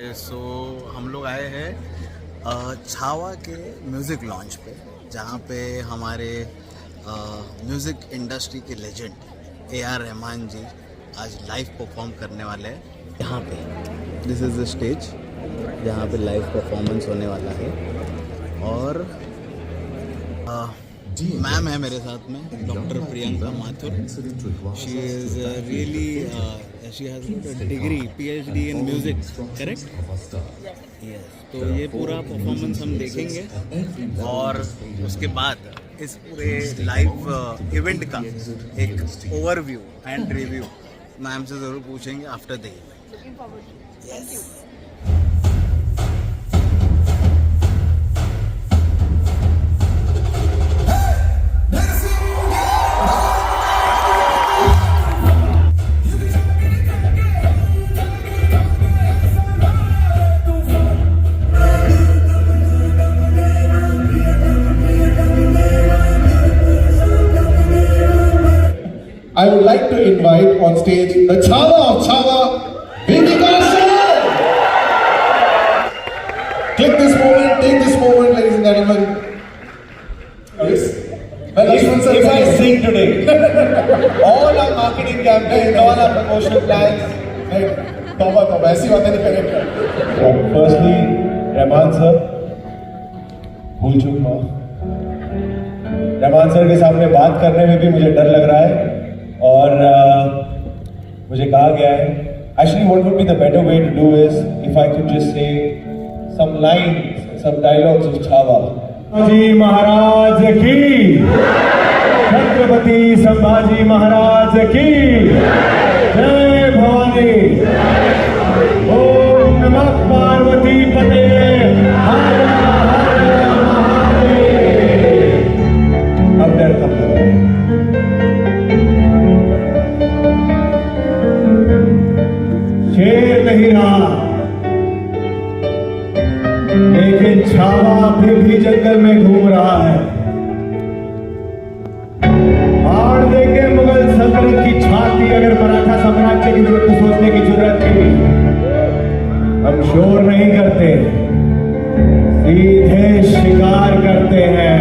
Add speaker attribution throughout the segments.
Speaker 1: हम लोग आए हैं छावा के म्यूज़िक लॉन्च पे, जहाँ पे हमारे म्यूज़िक इंडस्ट्री के लेजेंड AR रहमान जी आज लाइव परफॉर्म करने वाले हैं। यहाँ पे दिस इज़ द स्टेज जहाँ पे लाइव परफॉर्मेंस होने वाला है। और मैम है मेरे साथ में, doctor Priyanka Mathur. She is really she has degree PhD in music, correct? Yes. तो ये पूरा परफॉर्मेंस हम देखेंगे और उसके बाद इस पूरे लाइव इवेंट का एक ओवरव्यू एंड रिव्यू मैम से ज़रूर पूछेंगे after the event. Yes.
Speaker 2: I would like to invite on stage the Chava of Chava, Vintika Sir. Take this moment, ladies and gentlemen. Yes. Well, if I sing today, all our marketing campaigns, all our promotional plans, like, तौबा ऐसी बातें नहीं करेंगे.
Speaker 3: Firstly, Rahman sir, भूल चूक माफ. Rahman sir के सामने बात करने में भी मुझे डर लग रहा है. और मुझे कहा गया है, actually what would be the better way to do is if I could just say some lines, some dialogues of Chava. Sambhaji Maharaj की, छत्रपति संभाजी महाराज की जय भवानी, ओम नमः पार्वती पते हर हर महादेव. अब डर खत्म. शेर नहीं रहा, लेकिन छावा फिर भी जंगल में घूम रहा है. फाड़ देंगे मुगल सल्तनत की छाती अगर मराठा साम्राज्य के विरुद्ध सोचने की जरूरत थी. हम शोर नहीं करते, सीधे शिकार करते हैं.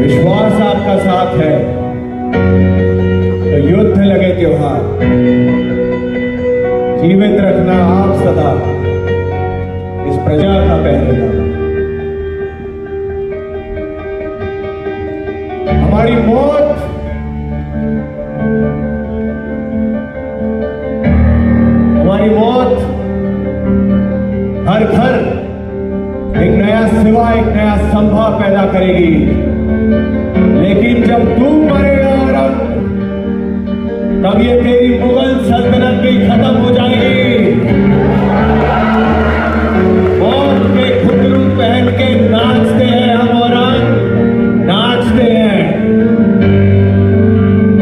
Speaker 3: विश्वास आपका साथ है तो युद्ध लगे त्योहार. जीवित रखना आप सदा इस प्रजा का पहरेदार. हमारी मौत हर घर एक नया सिवा, एक नया संभव पैदा करेगी. लेकिन जब तू मरेगा औरंग, तब ये तेरी मुगल सल्तनत भी खत्म हो जाएगी. मौत के घुंघरू पहन के नाचते हैं हम औरंग, नाचते हैं.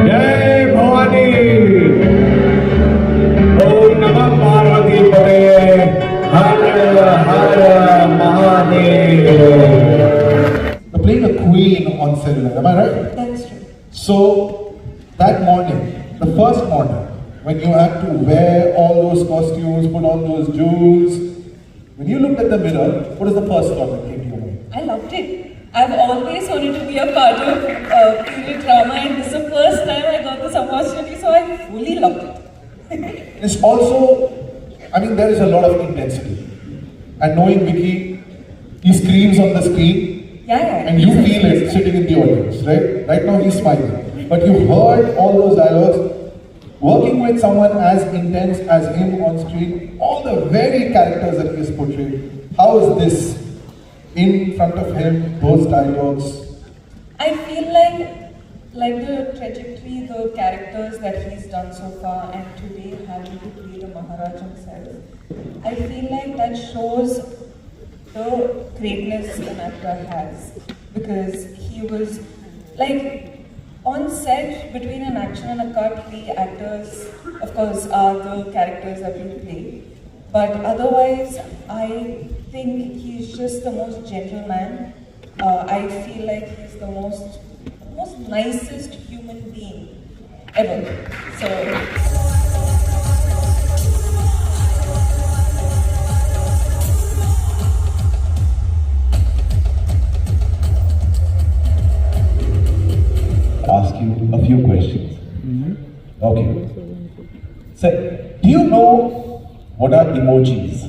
Speaker 3: जय भवानी, ओम नमः पार्वती पते हर हर Mahadev.
Speaker 2: Playing a queen on cellular, am I right?
Speaker 4: That's true.
Speaker 2: So that morning, the first morning, when you had to wear all those costumes, put on those jewels, when you looked at the mirror, what is the first thought that came to your mind?
Speaker 4: I loved it. I've always wanted to be a part of period drama, and this is the first time I got this opportunity, so I fully loved it.
Speaker 2: It's also, I mean, there is a lot of intensity. And knowing Vicky, he screams on the screen,
Speaker 4: Yeah.
Speaker 2: and you feel it sitting in the audience, right? Right now he's smiling. But you heard all those dialogues. Working with someone as intense as him on screen, all the very characters that he has portrayed, how is this in front of him, those dialogues?
Speaker 4: I feel like the trajectory, the characters that he's done so far, and today having to play the Maharaj himself, I feel like that shows the greatness an actor has, because he was like on set between an action and a cut. The actors, of course, are the characters that we play, but otherwise, I think he's just the most gentle man. I feel like he's the most nicest human being. ever. So.
Speaker 3: Ask you a few questions. Okay. So, do you know what are emojis?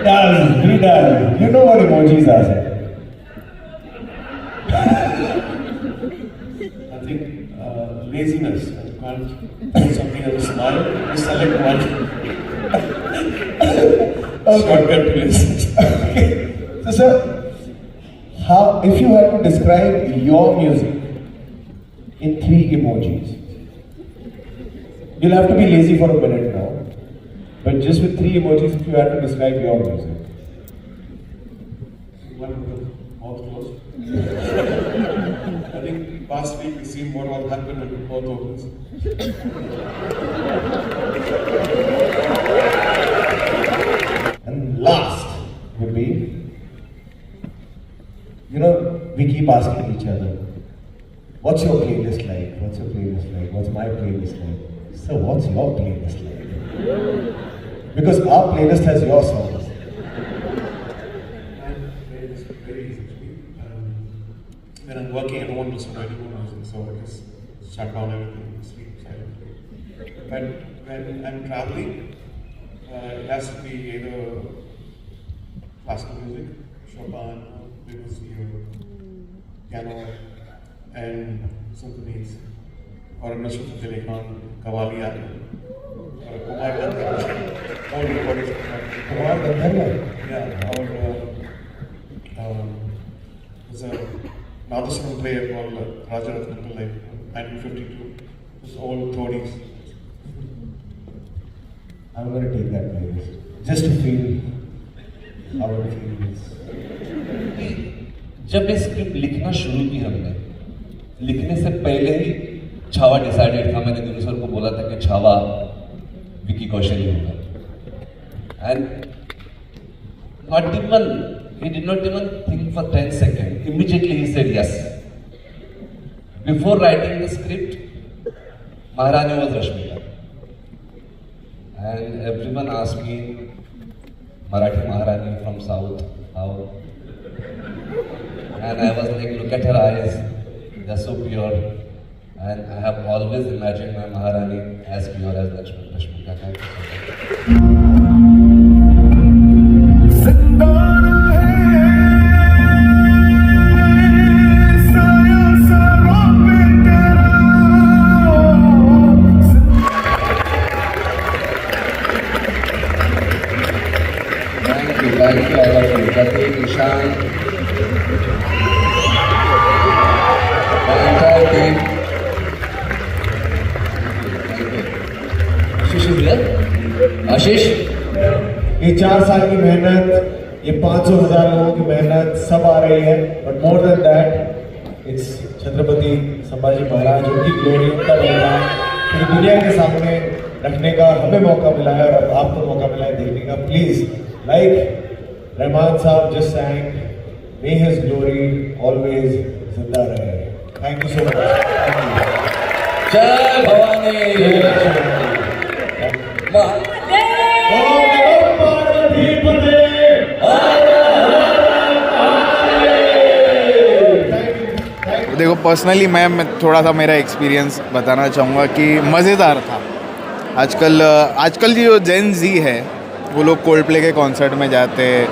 Speaker 3: He does. You know what emojis are, sir?
Speaker 5: I think laziness. You can't do something as a smile. You select one. Shortcut to laziness.
Speaker 3: So, sir, how, if you had to describe your music in 3 emojis, you'll have to be lazy for a minute now, but just with 3 emojis, if you had to describe your music.
Speaker 5: One with the mouth closed. I think past week we've seen what all happened when the mouth opens.
Speaker 3: And last would be, you know, we keep asking each other, what's your playlist like? What's your playlist like? What's my playlist like? So what's your playlist like? Because our playlist has your songs.
Speaker 5: And it's very easy to me. When I'm working, I don't want to listen to any more music, so I just shut down everything, sleep silently. But when I'm traveling, it has to be either classical music, Chopin, Debussy, piano, and symphonies, or Nusrat Fateh Ali Khan, Qawwali, or Kumar Gandharva, all recordings.
Speaker 3: Kumar Gandharva?
Speaker 5: Yeah, or there's a Nadaswaram player called Rajaratnam Pillai, 1952. It's all Thodis.
Speaker 3: I'm going to take that playlist just to feel how it feels.
Speaker 6: जब ये script लिखना शुरू की हमने, लिखने से पहले ही Chhaava decided था. मैंने दिनु सर को बोला था कि छावा विकी कौशल ही होगा. And not even, he did not even think for 10 seconds. Immediately he said yes. Before writing the script, Maharani was Rashmika. And everyone asked me, Marathi Maharani from South, how? And I was like, look at her eyes, they're so pure. And I have always imagined my Maharani as pure as Rashmika. Thank you so much. Thank you all of you. Pratik, Ishan, the entire team. Ashish is there? Ashish?
Speaker 3: ये 4 साल की मेहनत, ये 500,000 लोगों की मेहनत सब आ रही है, but more than that it's Chhatrapati Sambhaji Maharaj, उनकी ग्लोरी, उनका बलिदान पूरी दुनिया के सामने रखने का हमें मौका मिला है और आपको मौका मिला है देखने का. प्लीज, लाइक रहमान साहब just sang, may his glory always जिंदा रहे. Thank you so much. Thank you.
Speaker 6: जय भवानी.
Speaker 1: देखो पर्सनली मैं थोड़ा सा मेरा एक्सपीरियंस बताना चाहूँगा कि मज़ेदार था. आजकल जो जेन जी है वो लोग कोल्ड प्ले के कॉन्सर्ट में जाते हैं,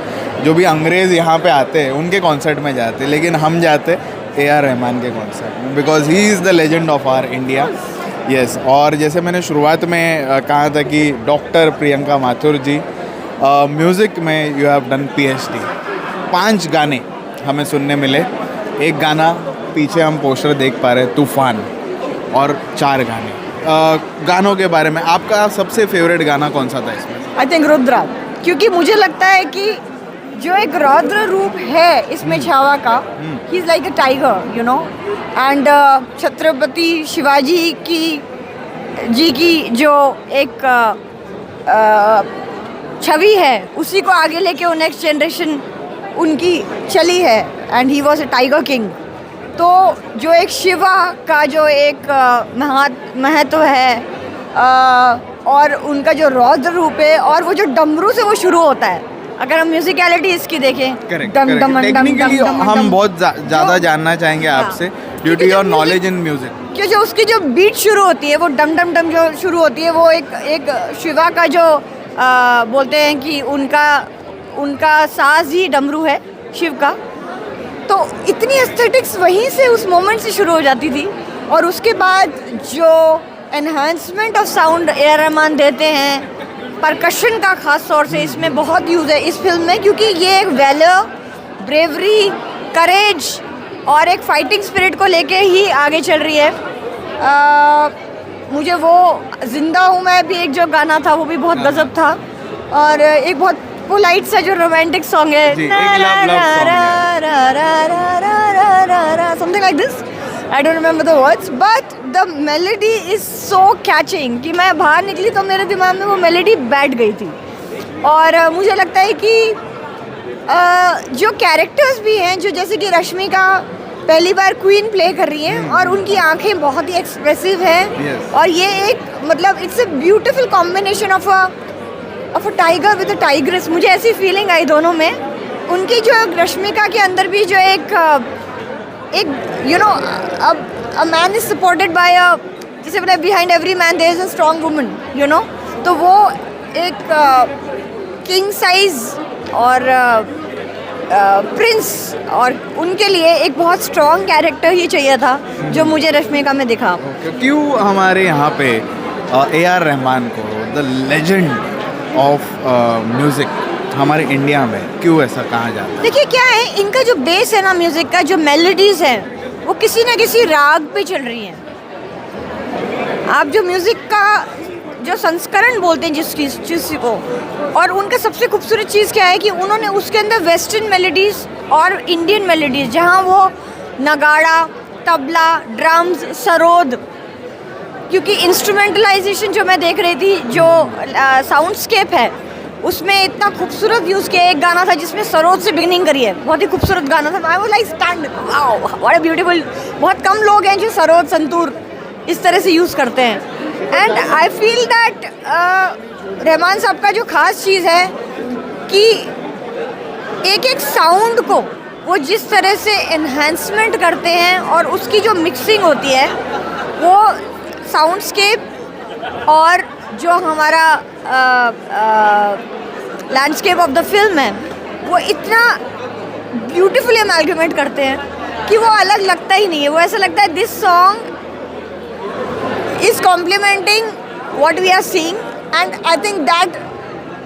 Speaker 1: जो भी अंग्रेज़ यहाँ पे आते हैं उनके कॉन्सर्ट में जाते हैं, लेकिन हम जाते AR रहमान के कॉन्सर्ट में, because he is the legend of our India. Yes, और जैसे मैंने शुरुआत में कहा था कि डॉक्टर प्रियंका माथुर जी, म्यूज़िक में यू हैव डन PhD. 5 गाने हमें सुनने मिले. एक गाना पीछे हम पोस्टर देख पा रहे हैं, तूफान, और 4 गाने. गानों के बारे में आपका सबसे फेवरेट गाना कौन सा था इसमें?
Speaker 7: आई थिंक रुद्रा, क्योंकि मुझे लगता है कि जो एक रौद्र रूप है इसमें छावा का, he is like a tiger, you know. And Chhatrapati Shivaji की जो एक छवि है उसी को आगे लेके वो नेक्स्ट जनरेशन उनकी चली है. And he was a tiger king. तो जो एक शिवा का जो एक महत्व है और उनका जो रौद्र रूप है और वो जो डमरू से वो शुरू होता है, अगर हम म्यूजिकलिटी इसकी देखें,
Speaker 8: टेक्निकली हम बहुत ज़्यादा जानना चाहेंगे आपसे due to your knowledge in music.
Speaker 7: कि जो उसकी जो बीट शुरू होती है, वो डम डम डम जो शुरू होती है, वो एक शिवा का जो बोलते हैं कि उनका साज ही डमरू है शिव का। तो इतनी एस्थेटिक्स वहीं से उस मोमेंट से शुरू हो जाती थी। और उसके बाद जो enhancement of sound AR. Rahman देते हैं, परकशन का खास तौर से इसमें बहुत यूज़ है इस फिल्म में, क्योंकि ये एक वैलर, ब्रेवरी, करेज और एक फाइटिंग स्पिरिट को लेके ही आगे चल रही है। मुझे वो जिंदा हूँ मैं भी एक जो गाना था वो भी बहुत गजब था, और एक बहुत पोलाइट सा जो रोमांटिक सॉन्ग है, something like this, I don't remember the words, but the melody is so catching कि मैं बाहर निकली तो मेरे दिमाग में वो मेलोडी बैठ गई थी। और मुझे लगता है कि जो कैरेक्टर्स भी हैं, जो जैसे कि रश्मिका पहली बार क्वीन प्ले कर रही हैं और उनकी आंखें बहुत ही एक्सप्रेसिव हैं, और ये एक मतलब it's a beautiful combination of a tiger with a tigress. मुझे ऐसी फीलिंग आई दोनों में। उनकी जो रश्मिका के अंदर भी जो एक you know a man is supported by a, जैसे बोले behind every man there is a strong woman, you know, तो वो एक किंग साइज और प्रिंस, और उनके लिए एक बहुत स्ट्रॉन्ग कैरेक्टर ही चाहिए था जो मुझे रश्मिका में दिखा।
Speaker 8: क्यों हमारे यहाँ पे ए.आर. रहमान को द लेजेंड ऑफ म्यूजिक हमारे इंडिया में क्यों ऐसा कहा जाता है?
Speaker 7: देखिए क्या है, इनका जो बेस है ना म्यूजिक का, जो मेलोडीज है वो किसी ना किसी राग पे चल रही हैं। आप जो म्यूजिक का जो संस्करण बोलते हैं जिस चीज़ को, और उनका सबसे खूबसूरत चीज़ क्या है कि उन्होंने उसके अंदर वेस्टर्न मेलोडीज़ और इंडियन मेलोडीज़, जहाँ वो नगाड़ा, तबला, ड्रम्स, सरोद, क्योंकि इंस्ट्रूमेंटलाइजेशन जो मैं देख रही थी, जो साउंडस्केप है उसमें इतना खूबसूरत यूज़ किया। एक गाना था जिसमें सरोद से बिगनिंग करी है, बहुत ही खूबसूरत गाना था। I was like stunned, wow what a beautiful. बहुत कम लोग हैं जो सरोद, संतूर इस तरह से यूज़ करते हैं। And I feel that Rahman साहब का जो ख़ास चीज़ है कि एक एक साउंड को वो जिस तरह से एनहांसमेंट करते हैं, और उसकी जो मिक्सिंग होती है वो साउंडस्केप और जो हमारा लैंडस्केप ऑफ द फिल्म है वो इतना ब्यूटीफुली अमैल्गमेट करते हैं कि वो अलग लगता ही नहीं है। वो ऐसा लगता है this song is complementing what we are seeing, and I think that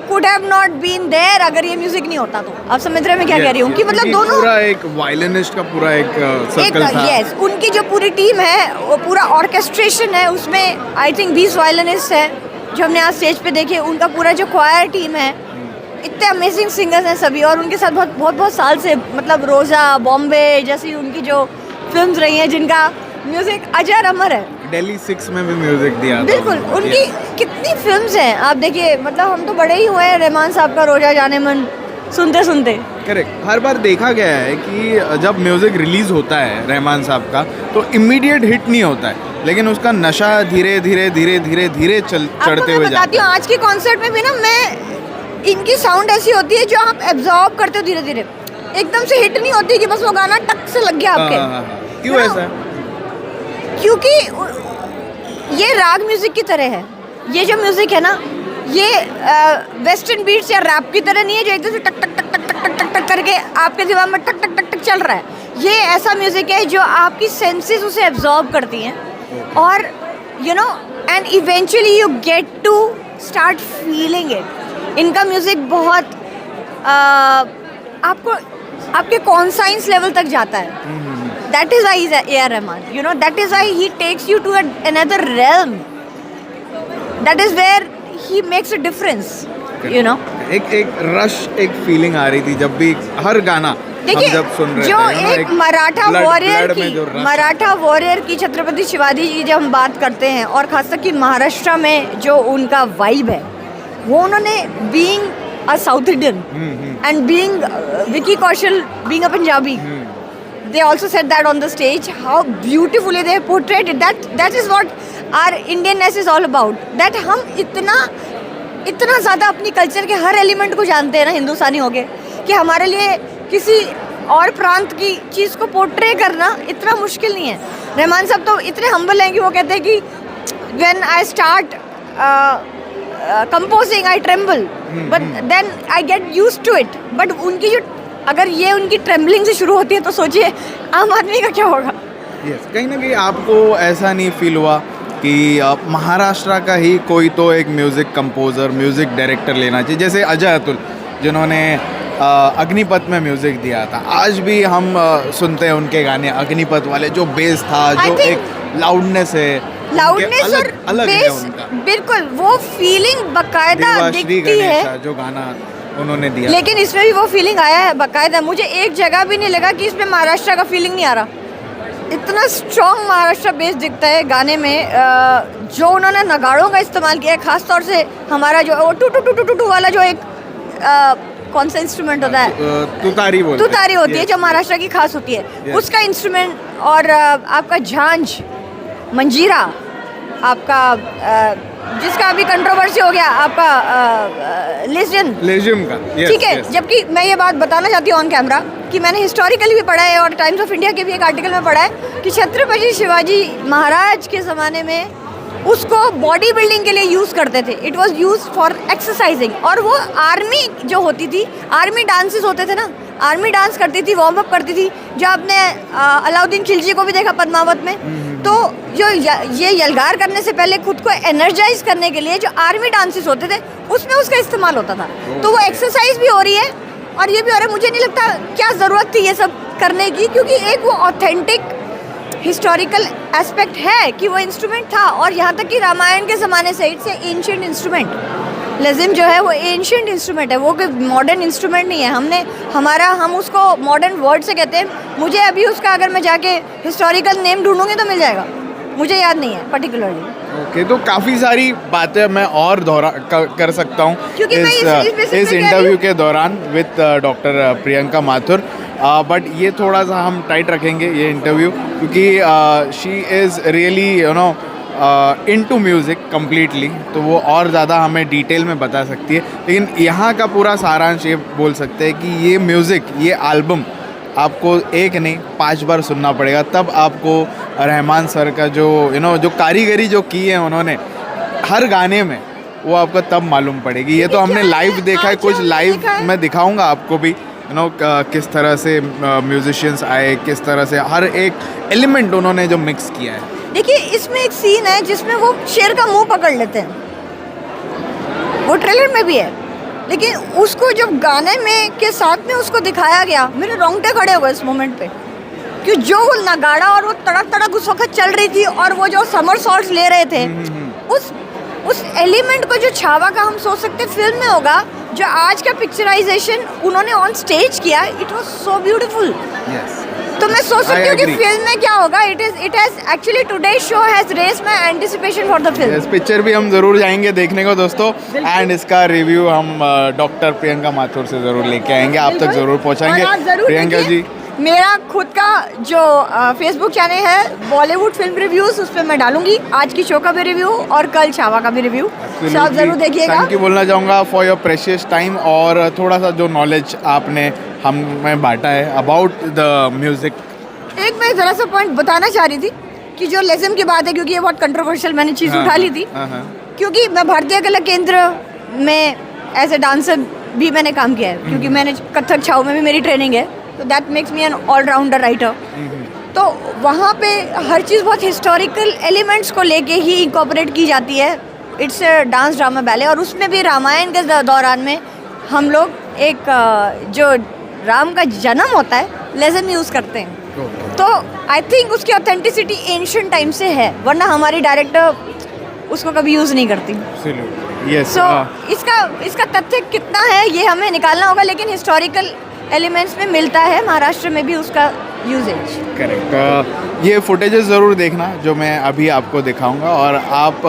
Speaker 7: could have not been there अगर ये म्यूजिक नहीं होता तो। आप समझ रहे हैं मैं क्या कह रही हूँ कि मतलब दोनों
Speaker 8: पूरा एक वायलिनिस्ट का पूरा एक सर्कल था।
Speaker 7: यस, उनकी जो पूरी टीम है वो पूरा ऑर्केस्ट्रेशन है, उसमें आई थिंक 20 वायलिनिस्ट है जो हमने आज स्टेज पे देखे। उनका पूरा जो क्वायर टीम है, इतने अमेजिंग सिंगर्स हैं सभी, और उनके साथ बहुत साल से, मतलब रोज़ा, बॉम्बे जैसी उनकी जो फिल्म्स रही हैं जिनका म्यूजिक अजर अमर है।
Speaker 8: दिल्ली 6 में भी म्यूजिक दिया था।
Speaker 7: बिल्कुल, उनकी कितनी फिल्म्स हैं आप देखिए, मतलब हम तो बड़े ही हुए हैं रहमान साहब का रोजा जाने मन सुनते सुनते।
Speaker 8: करेक्ट, हर बार देखा गया है कि जब म्यूजिक रिलीज होता है रहमान साहब का तो इमीडिएट हिट नहीं होता है, लेकिन उसका नशा धीरे धीरे चढ़ते हुए जाता
Speaker 7: बताती हूँ। आज के कॉन्सर्ट में भी ना मैं इनकी साउंड ऐसी होती है जो आप एब्जॉर्ब करते हो धीरे धीरे, एकदम से हिट नहीं होती कि बस वो गाना टक से लग गया आपके।
Speaker 8: क्यों ऐसा?
Speaker 7: क्योंकि ये राग म्यूजिक की तरह है। ये जो म्यूजिक है ना, ये वेस्टर्न बीट्स या रैप की तरह नहीं है जो एकदम से टक टक टक टक टक टक टक टक करके आपके दिमाग में टक टक टक टक चल रहा है। ये ऐसा म्यूजिक है जो आपकी सेंसेस उसे एब्जॉर्ब करती हैं, और you know, and eventually you get to start feeling it. इनका म्यूजिक बहुत आपको आपके कॉन्साइंस लेवल तक जाता है। That is why he's A.R. Rahman. You know, that is why he takes you to another realm. That is where he makes a difference. You know.
Speaker 8: एक rush, एक feeling आ रही थी जब भी हर गाना हम जब सुन रहे थे।
Speaker 7: जो एक मराठा वॉरियर की छत्रपति शिवाजी जी जब हम बात करते हैं, और खासकर कि महाराष्ट्र में जो उनका वाइब है, वो उन्होंने being a south Indian and being Vicky Kaushal being a Punjabi, they also said that on the stage, how beautifully they portrayed it. That is what our Indianness is all about. That हम इतना ज़्यादा अपनी कल्चर के हर element को जानते हैं ना हिंदुस्तानी हो गए, कि हमारे लिए किसी और प्रांत की चीज़ को पोर्ट्रे करना इतना मुश्किल नहीं है. रहमान साहब तो इतने हम्बल हैं कि वो कहते हैं कि when I start composing I tremble, but then I get used to it. But उनकी जो अगर ये उनकी ट्रेम्बलिंग से शुरू होती है तो सोचिए आम आदमी का क्या होगा.
Speaker 8: यस, कहीं ना कहीं आपको ऐसा नहीं फील हुआ कि महाराष्ट्र का ही कोई तो एक म्यूज़िक कंपोज़र, म्यूज़िक डायरेक्टर लेना चाहिए, जैसे अजय अतुल जिन्होंने अग्निपथ में म्यूज़िक दिया था. आज भी हम सुनते हैं उनके गाने, अग्निपथ वाले जो बेस था, जो एक लाउडनेस है,
Speaker 7: लाउडनेस और
Speaker 8: अलग है
Speaker 7: बेस,
Speaker 8: उनका.
Speaker 7: बिल्कुल वो फीलिंग बकायदा
Speaker 8: देवाश्री
Speaker 7: दिखती है.
Speaker 8: गणेशा जो गाना उन्होंने दिया,
Speaker 7: लेकिन इसमें भी वो फीलिंग आया है बकायदा. मुझे एक जगह भी नहीं लगा कि इसमें महाराष्ट्र का फीलिंग नहीं आ रहा. इतना स्ट्रॉन्ग महाराष्ट्र बेस दिखता है गाने में. जो उन्होंने नगाड़ों का इस्तेमाल किया है, खास तौर से हमारा जो वो two two two two two वाला जो एक कौन सा इंस्ट्रूमेंट होता है,
Speaker 8: तुतारी
Speaker 7: होती है जो महाराष्ट्र की खास होती है, उसका इंस्ट्रूमेंट. और आपका झांझ, मंजीरा, आपका जिसका अभी कंट्रोवर्सी हो गया, आपका लेजिम का, ठीक है. जबकि मैं ये बात बताना चाहती हूँ ऑन कैमरा कि मैंने हिस्टोरिकली भी पढ़ा है और टाइम्स ऑफ इंडिया के भी एक आर्टिकल में पढ़ा है कि छत्रपति शिवाजी महाराज के ज़माने में उसको बॉडी बिल्डिंग के लिए यूज़ करते थे. It was use for exercising. और वो आर्मी जो होती थी, आर्मी डांसेस होते थे ना, आर्मी डांस करती थी, वार्म अप करती थी. जो आपने अलाउद्दीन खिलजी को भी देखा पद्मावत में, तो जो ये यलगार करने से पहले खुद को एनर्जाइज करने के लिए जो आर्मी डांसेस होते थे उसमें उसका इस्तेमाल होता था. तो वो एक्सरसाइज भी हो रही है और ये भी हो रहा है. मुझे नहीं लगता क्या ज़रूरत थी ये सब करने की, क्योंकि एक वो ऑथेंटिक हिस्टोरिकल एस्पेक्ट है कि वो इंस्ट्रूमेंट था. और यहाँ तक कि रामायण के ज़माने से इट्स एंशिएंट इंस्ट्रूमेंट. लेजिम जो है वो एंशिएंट इंस्ट्रूमेंट है, वो कोई मॉडर्न इंस्ट्रूमेंट नहीं है. हम उसको मॉडर्न वर्ड से कहते हैं. मुझे अभी उसका अगर मैं जाके हिस्टोरिकल नेम ढूंढूंगी तो मिल जाएगा, मुझे याद नहीं है पर्टिकुलरली.
Speaker 8: ओके, तो काफ़ी सारी बातें मैं और कर सकता हूँ इस इंटरव्यू के दौरान with doctor Priyanka Mathur. But ये थोड़ा सा हम टाइट रखेंगे ये इंटरव्यू, क्योंकि she is really into music completely, तो वो और ज़्यादा हमें डिटेल में बता सकती है. लेकिन यहाँ का पूरा सारांश ये बोल सकते हैं कि ये म्यूज़िक, ये एल्बम आपको एक नहीं 5 बार सुनना पड़ेगा, तब आपको रहमान सर का जो जो कारीगरी जो की है उन्होंने हर गाने में, वो आपको तब मालूम पड़ेगी. ये तो हमने लाइव देखा है, कुछ लाइव मैं दिखाऊंगा आपको भी, किस तरह से म्यूजिशियंस आए, किस तरह से हर एक एलिमेंट उन्होंने जो मिक्स किया है.
Speaker 7: देखिए, इसमें एक सीन है जिसमें वो शेर का मुंह पकड़ लेते हैं, वो ट्रेलर में भी है, लेकिन उसको जब गाने में के साथ में उसको दिखाया गया, मेरे रोंगटे खड़े हो गए इस मोमेंट पे. कि जो वो नगाड़ा और वो तड़क तड़क उस वक्त चल रही थी और वो जो समर सॉल्ट्स ले रहे थे, उस एलिमेंट को जो छावा का हम सोच सकते फिल्म में होगा, जो आज का पिक्चराइजेशन उन्होंने ऑन स्टेज किया, इट वाज सो ब्यूटीफुल. तो मैं सोच सकती हूँ कि फिल्म में क्या होगा. It has actually today show has raised my anticipation for the film.
Speaker 8: इस पिक्चर भी हम ज़रूर जाएंगे देखने को दोस्तों, एंड इसका रिव्यू हम डॉक्टर प्रियंका माथुर से ज़रूर लेके आएंगे, आप तक ज़रूर पहुँचाएंगे. प्रियंका जी,
Speaker 7: मेरा खुद का जो फेसबुक चैनल है बॉलीवुड फिल्म रिव्यूज़, उस पर मैं डालूंगी आज की शो का भी रिव्यू और कल छावा का भी रिव्यू, तो आप ज़रूर देखिएगा.
Speaker 8: थैंक यू बोलना चाहूँगा फॉर योर प्रेशियस टाइम, और थोड़ा सा जो नॉलेज आपने हमें बांटा है अबाउट द म्यूज़िक.
Speaker 7: एक मैं ज़रा सा पॉइंट बताना चाह रही थी कि जो लेज़म की बात है, क्योंकि ये बहुत कंट्रोवर्शियल मैंने चीज़ उठा ली थी, क्योंकि मैं भारतीय कला केंद्र में एज ए डांसर भी मैंने काम किया है, क्योंकि मैंने कथक छाऊ में भी मेरी ट्रेनिंग है, तो that makes me an allrounder writer. तो वहाँ पे हर चीज़ बहुत हिस्टोरिकल एलिमेंट्स को लेके ही इंकॉर्पोरेट की जाती है. It's a dance drama ballet, और उसमें भी रामायण के दौरान में हम लोग एक जो राम का जन्म होता है लेज़म यूज़ करते हैं. तो आई थिंक उसकी ऑथेंटिसिटी एंशिएंट टाइम से है, वरना हमारी डायरेक्टर उसको कभी यूज़ नहीं करती.
Speaker 8: yes,
Speaker 7: इसका तथ्य कितना है ये हमें निकालना होगा, लेकिन हिस्टोरिकल एलिमेंट्स में मिलता है, महाराष्ट्र में भी उसका यूजेज.
Speaker 8: करेक्ट. ये फुटेजेस ज़रूर देखना जो मैं अभी आपको दिखाऊंगा, और आप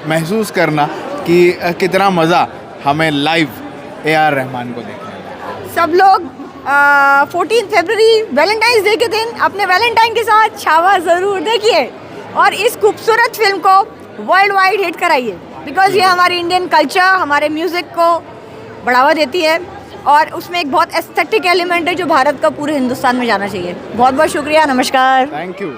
Speaker 8: महसूस करना कि कितना मज़ा हमें लाइव AR रहमान को देखने में.
Speaker 7: सब लोग 14 फरवरी वैलेंटाइंस डे के दिन अपने वैलेंटाइन के साथ छावा ज़रूर देखिए और इस खूबसूरत फिल्म को वर्ल्ड वाइड हिट कराइए, बिकॉज ये हमारी इंडियन कल्चर, हमारे म्यूज़िक को बढ़ावा देती है और उसमें एक बहुत एस्थेटिक एलिमेंट है जो भारत का पूरे हिंदुस्तान में जाना चाहिए। बहुत बहुत शुक्रिया, नमस्कार।
Speaker 8: Thank you.